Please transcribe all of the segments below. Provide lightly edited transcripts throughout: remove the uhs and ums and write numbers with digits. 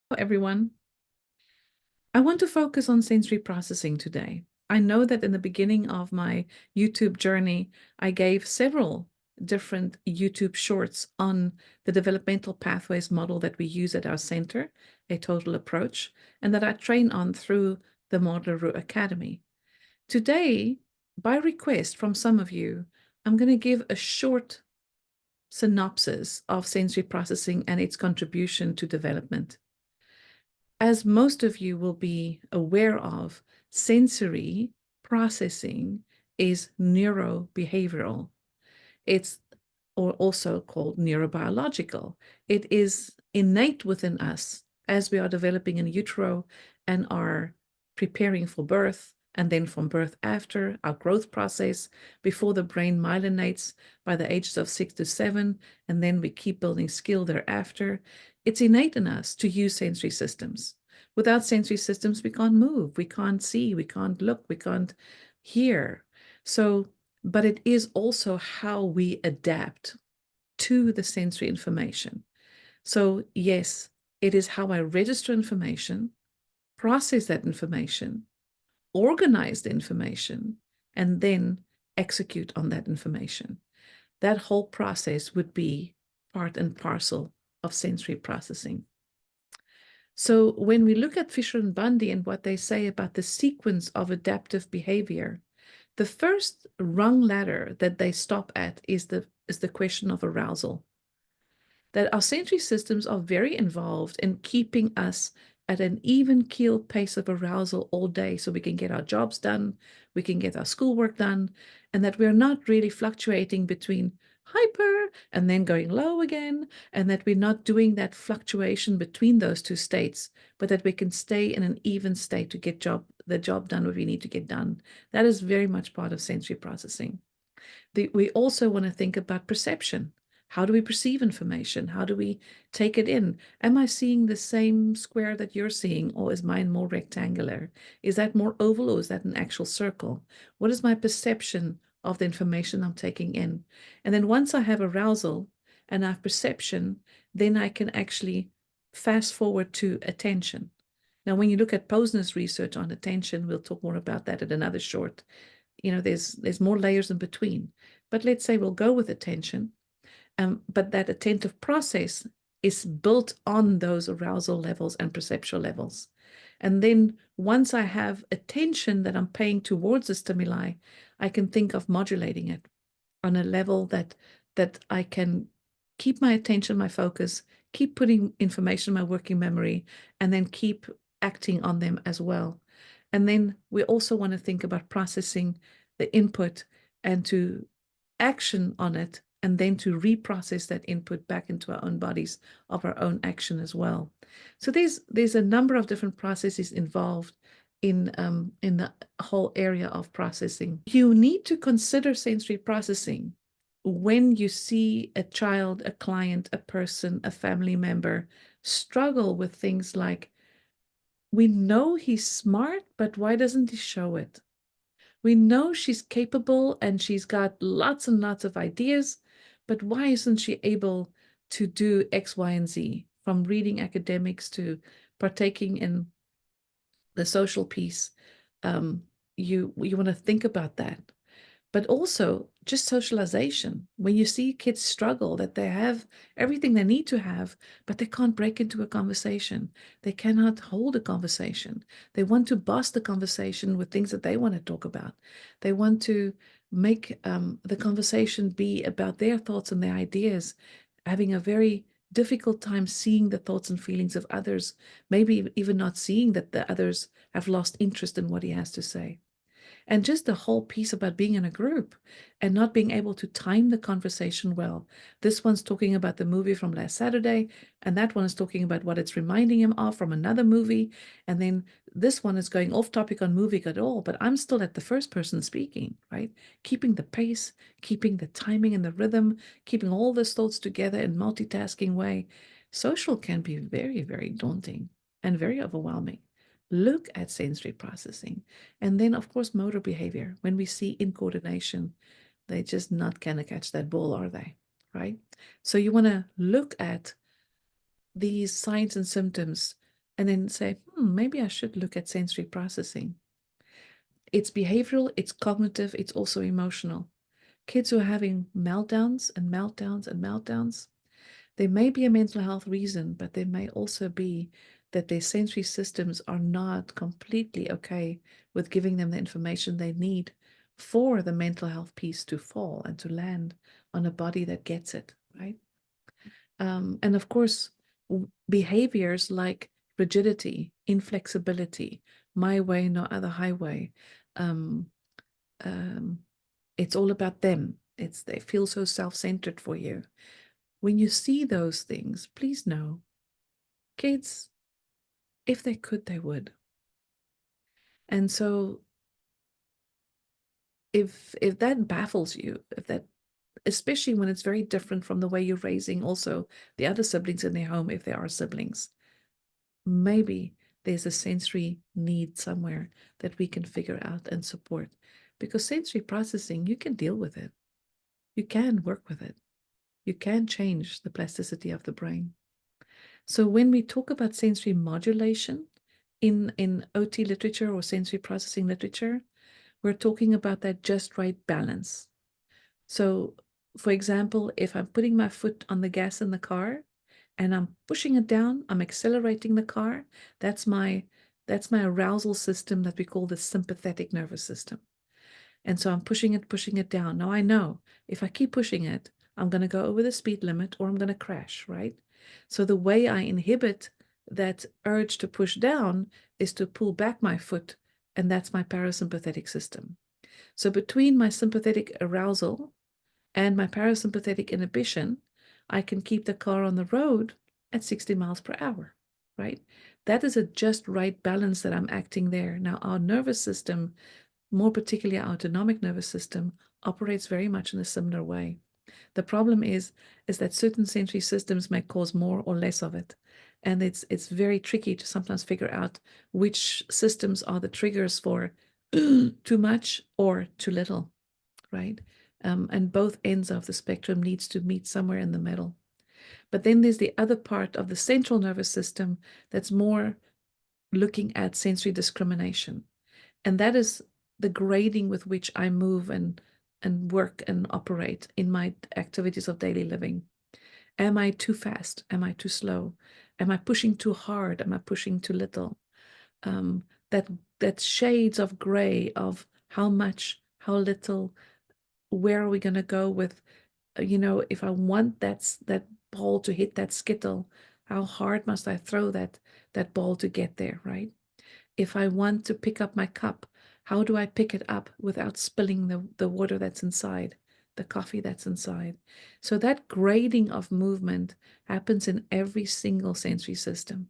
Hello, everyone. I want to focus on sensory processing today. I know that in the beginning of my YouTube journey, I gave several different YouTube shorts on the developmental pathways model that we use at our center, a total approach, and that I train on through the Maude Academy. Today, by request from some of you, I'm going to give a short synopsis of sensory processing and its contribution to development. As most of you will be aware of, sensory processing is neurobehavioral. It's or also called neurobiological. It is innate within us as we are developing in utero and are preparing for birth, and then from birth after, our growth process before the brain myelinates by the ages of 6 to 7, and then we keep building skill thereafter. It's innate in us to use sensory systems. Without sensory systems, we can't move, we can't see, we can't look, we can't hear. So, but it is also how we adapt to the sensory information. So yes, it is how I register information, process that information, organize the information, and then execute on that information. That whole process would be part and parcel of sensory processing. So when we look at Fisher and Bundy and what they say about the sequence of adaptive behavior, the first rung ladder that they stop at is the question of arousal. That our sensory systems are very involved in keeping us at an even keel pace of arousal all day so we can get our jobs done, we can get our schoolwork done, and that we're not really fluctuating between hyper and then going low again, and that we're not doing that fluctuation between those two states, but that we can stay in an even state to get the job done what we need to get done. That is very much part of sensory processing. We also want to think about perception. How do we perceive information? How do we take it in? Am I seeing the same square that you're seeing, or is mine more rectangular? Is that more oval, or is that an actual circle? What is my perception of the information I'm taking in? And then once I have arousal and I have perception, then I can actually fast forward to attention. Now, when you look at Posner's research on attention, we'll talk more about that at another short. There's more layers in between. But let's say we'll go with attention. But that attentive process is built on those arousal levels and perceptual levels. And then once I have attention that I'm paying towards the stimuli, I can think of modulating it on a level that I can keep my attention, my focus, keep putting information in my working memory, and then keep acting on them as well. And then we also want to think about processing the input and to action on it, and then to reprocess that input back into our own bodies of our own action as well. So there's a number of different processes involved in the whole area of processing. You need to consider sensory processing when you see a child, a client, a person, a family member struggle with things like, we know he's smart, but why doesn't he show it? We know she's capable and she's got lots and lots of ideas, but why isn't she able to do X, Y, and Z, from reading academics to partaking in the social piece? You want to think about that. But also just socialization. When you see kids struggle, that they have everything they need to have, but they can't break into a conversation. They cannot hold a conversation. They want to boss the conversation with things that they want to talk about. They want to make the conversation be about their thoughts and their ideas, having a very difficult time seeing the thoughts and feelings of others, maybe even not seeing that the others have lost interest in what he has to say. And just the whole piece about being in a group and not being able to time the conversation well. This one's talking about the movie from last Saturday, and that one is talking about what it's reminding him of from another movie. And then this one is going off topic on movie at all, but I'm still at the first person speaking, right? Keeping the pace, keeping the timing and the rhythm, keeping all those thoughts together in multitasking way. Social can be very, very daunting and very overwhelming. Look at sensory processing. And then, of course, motor behavior. When we see incoordination, they're just not going to catch that ball, are they? Right? So you want to look at these signs and symptoms and then say, maybe I should look at sensory processing. It's behavioral, it's cognitive, it's also emotional. Kids who are having meltdowns and meltdowns and meltdowns, there may be a mental health reason, but there may also be that their sensory systems are not completely okay with giving them the information they need for the mental health piece to fall and to land on a body that gets it, right? And of course, behaviors like rigidity, inflexibility, my way, no other highway. Um, um, it's all about them. They feel so self-centered for you. When you see those things, please know, kids, if they could, they would. And so if that baffles you, if that, especially when it's very different from the way you're raising also the other siblings in their home, if there are siblings, maybe there's a sensory need somewhere that we can figure out and support. Because sensory processing, you can deal with it. You can work with it. You can change the plasticity of the brain. So when we talk about sensory modulation in OT literature or sensory processing literature, we're talking about that just right balance. So, for example, if I'm putting my foot on the gas in the car and I'm pushing it down, I'm accelerating the car, that's my that's my arousal system that we call the sympathetic nervous system. And so I'm pushing it down. Now I know if I keep pushing it, I'm going to go over the speed limit or I'm going to crash, right? So the way I inhibit that urge to push down is to pull back my foot, and that's my parasympathetic system. So between my sympathetic arousal and my parasympathetic inhibition, I can keep the car on the road at 60 miles per hour, right? That is a just right balance that I'm acting there. Now, our nervous system, more particularly our autonomic nervous system, operates very much in a similar way. The problem is that certain sensory systems may cause more or less of it. And it's very tricky to sometimes figure out which systems are the triggers for too much or too little, right? And both ends of the spectrum needs to meet somewhere in the middle. But then there's the other part of the central nervous system that's more looking at sensory discrimination. And that is the grading with which I move and work and operate in my activities of daily living. Am I too fast? Am I too slow? Am I pushing too hard? Am I pushing too little? Um, that that shades of gray of how much, how little, where are we going to go with, if I want that ball to hit that skittle, how hard must I throw that ball to get there, right? If I want to pick up my cup, how do I pick it up without spilling the water that's inside, the coffee that's inside? So that grading of movement happens in every single sensory system.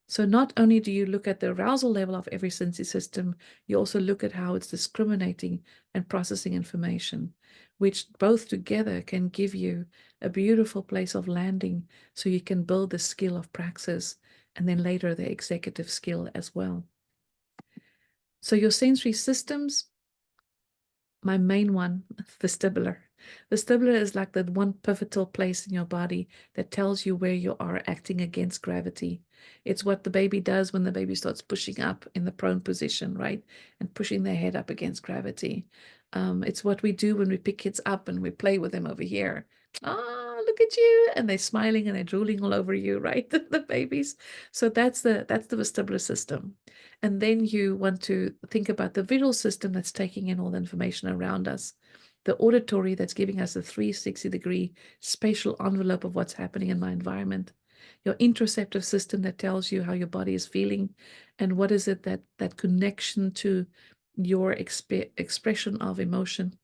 So not only do you look at the arousal level of every sensory system, you also look at how it's discriminating and processing information, which both together can give you a beautiful place of landing so you can build the skill of praxis and then later the executive skill as well. So your sensory systems, my main one, vestibular. Vestibular is like that one pivotal place in your body that tells you where you are acting against gravity. It's what the baby does when the baby starts pushing up in the prone position, right? And pushing their head up against gravity. It's what we do when we pick kids up and we play with them over here. Ah, look at you. And they're smiling and they're drooling all over you, right? The babies. So that's the vestibular system. And then you want to think about the visual system that's taking in all the information around us, the auditory that's giving us a 360-degree spatial envelope of what's happening in my environment, your interoceptive system that tells you how your body is feeling and what is it that connection to your expression of emotion,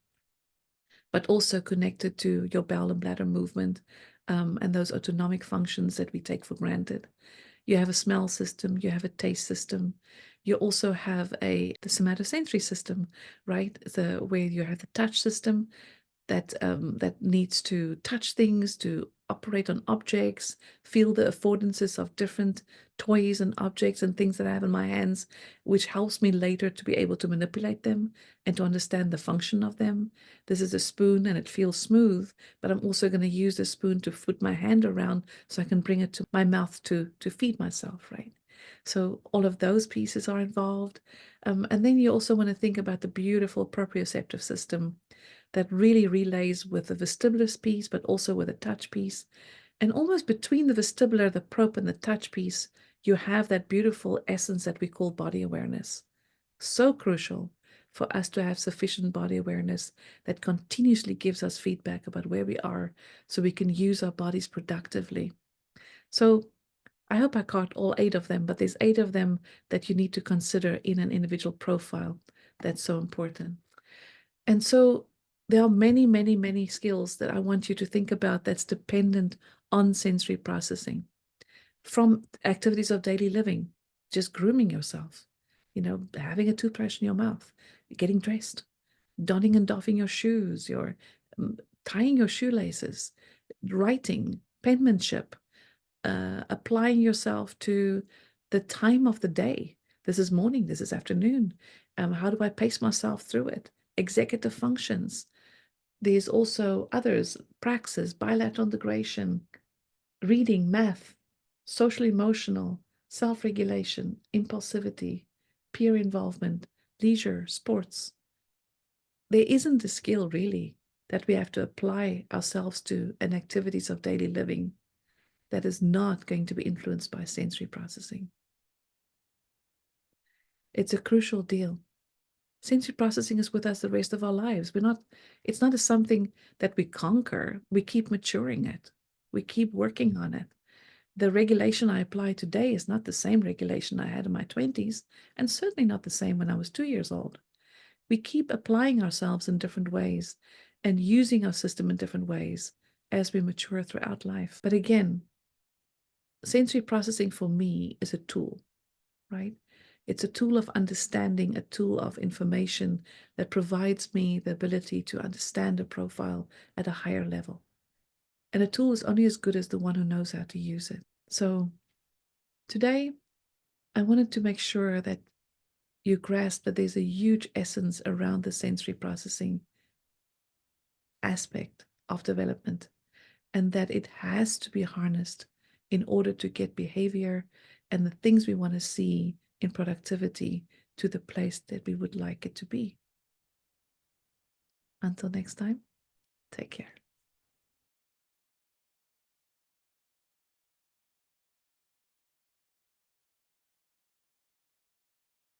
but also connected to your bowel and bladder movement, and those autonomic functions that we take for granted. You have a smell system, you have a taste system, you also have the somatosensory system, right? Where you have the touch system that needs to touch things, to operate on objects, feel the affordances of different toys and objects and things that I have in my hands, which helps me later to be able to manipulate them and to understand the function of them. This is a spoon and it feels smooth, but I'm also going to use the spoon to put my hand around so I can bring it to my mouth to feed myself, right? So all of those pieces are involved. And then you also want to think about the beautiful proprioceptive system that really relays with the vestibular piece, but also with the touch piece. And almost between the vestibular, the probe, and the touch piece, you have that beautiful essence that we call body awareness. So crucial for us to have sufficient body awareness that continuously gives us feedback about where we are so we can use our bodies productively. So I hope I caught all 8 of them, but there's 8 of them that you need to consider in an individual profile. That's so important. And so there are many, many, many skills that I want you to think about that's dependent on sensory processing. From activities of daily living, just grooming yourself, having a toothbrush in your mouth, getting dressed, donning and doffing your shoes, your tying your shoelaces, writing, penmanship, applying yourself to the time of the day. This is morning, this is afternoon. How do I pace myself through it? Executive functions. There's also others, praxis, bilateral integration, reading, math, social emotional, self-regulation, impulsivity, peer involvement, leisure, sports. There isn't a skill really that we have to apply ourselves to in activities of daily living that is not going to be influenced by sensory processing. It's a crucial deal. Sensory processing is with us the rest of our lives. It's not a something that we conquer. We keep maturing it. We keep working on it. The regulation I apply today is not the same regulation I had in my 20s, and certainly not the same when I was 2 years old. We keep applying ourselves in different ways and using our system in different ways as we mature throughout life. But again, sensory processing for me is a tool, right? It's a tool of understanding, a tool of information that provides me the ability to understand a profile at a higher level. And a tool is only as good as the one who knows how to use it. So today, I wanted to make sure that you grasp that there's a huge essence around the sensory processing aspect of development, and that it has to be harnessed in order to get behavior and the things we want to see in productivity to the place that we would like it to be. Until next time, take care.